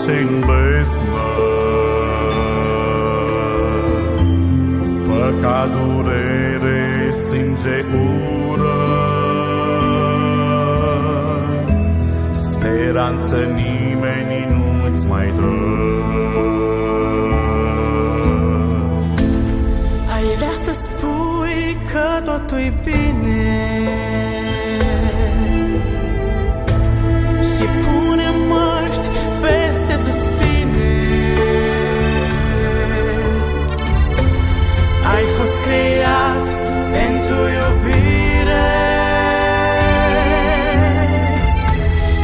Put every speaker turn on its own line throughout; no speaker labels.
zace-n besmă. Păcat, durere, sânge, ură, speranță nimeni nu-ți mai dă.
Ai vrea să spui că totul-i bine și pune măști peste suspine. Ai fost creat pentru iubire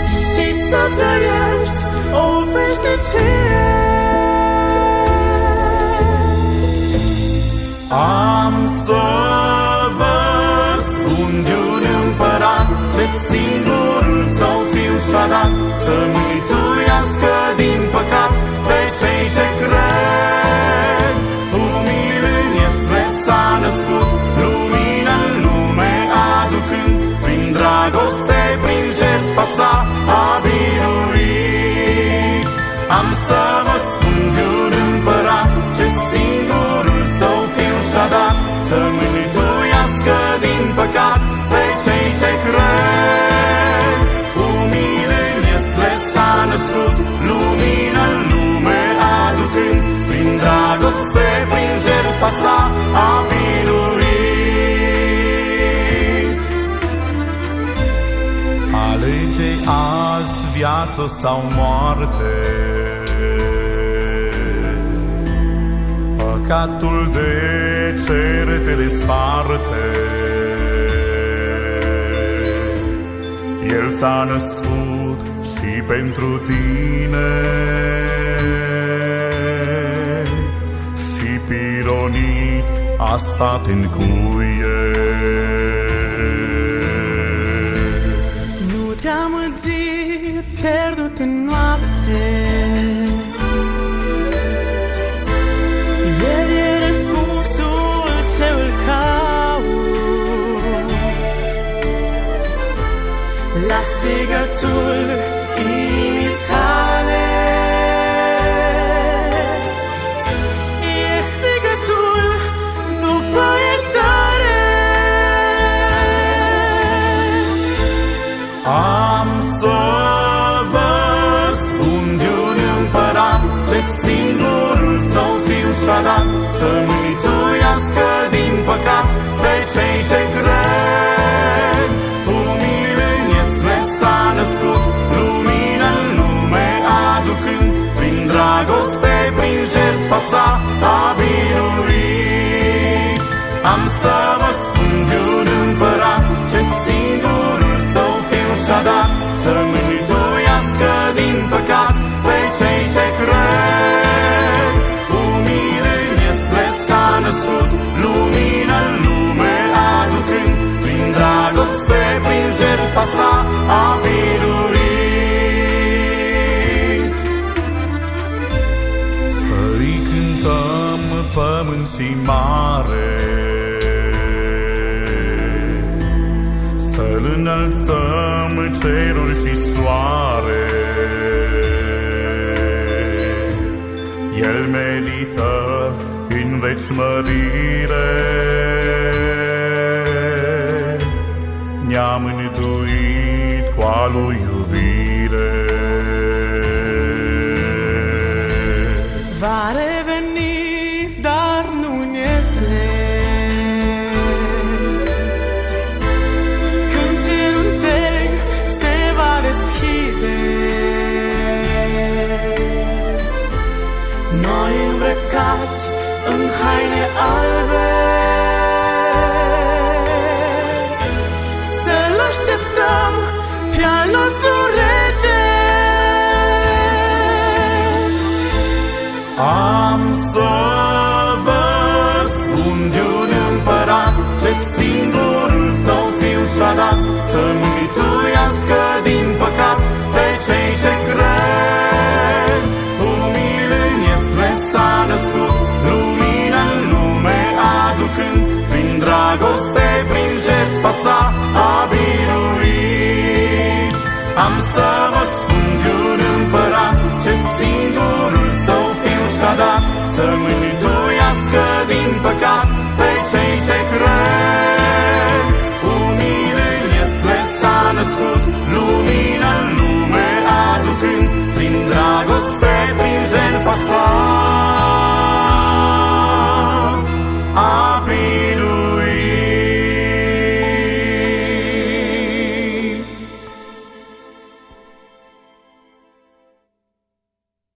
și să trăiești o veșnicie.
Am să vă spun de un împărat ce singurul său fiu și-a dat să mântuiască din păcat pe cei ce cred. Umil în Iesle s-a născut, lumină în lume aducând, prin dragoste, prin jertfa sa a biruit. Am să vă spun de un împărat ce singurul său fiu și-a dat să mântuiască din păcat pe cei ce cred. Umil în Iesle s-a născut, lumină în lume aducând, prin dragoste, prin jertfa sa a biruit. Alege azi viață sau moarte, păcatul de cer te desparte. El s-a născut și pentru tine și pironit a stat în cuie.
Nu te amăgi pierdut în noapte, El e răspunsul ce îl cauți. La strigătul inimii tale e strigătul după iertare.
Am să vă spun de un împărat ce singurul său fiu și-a dat să mântuiască din păcat pe cei ce cred. Umil în Iesle s-a născut, lumină în lume aducând, prin dragoste, prin jertfa sa a biruit. Am să vă spun de un împărat ce singurul său fiu și-a dat să mântuiască din păcat pe cei ce cred. Umil în Iesle s-a născut, lumină în lume aducând, prin dragoste, prin jertfa sa a biruit. Să-i cântăm pământ și mare, să-l înălțăm ceruri și soare. El merită în veci mărire, ne-a mântuit cu a lui iubire.
Va reveni, dar nu în Iesle, când cerul întreg se va deschide. Noi îmbrăcați în haine albe, să-L așteptăm pe al nostru rege.
Am să vă spun de un împărat ce singurul său fiu și-a dat să mântuiască din păcat pe cei ce cred. Umil în Iesle s-a născut, lumină în lume aducând, prin dragoste, prin jertfa sa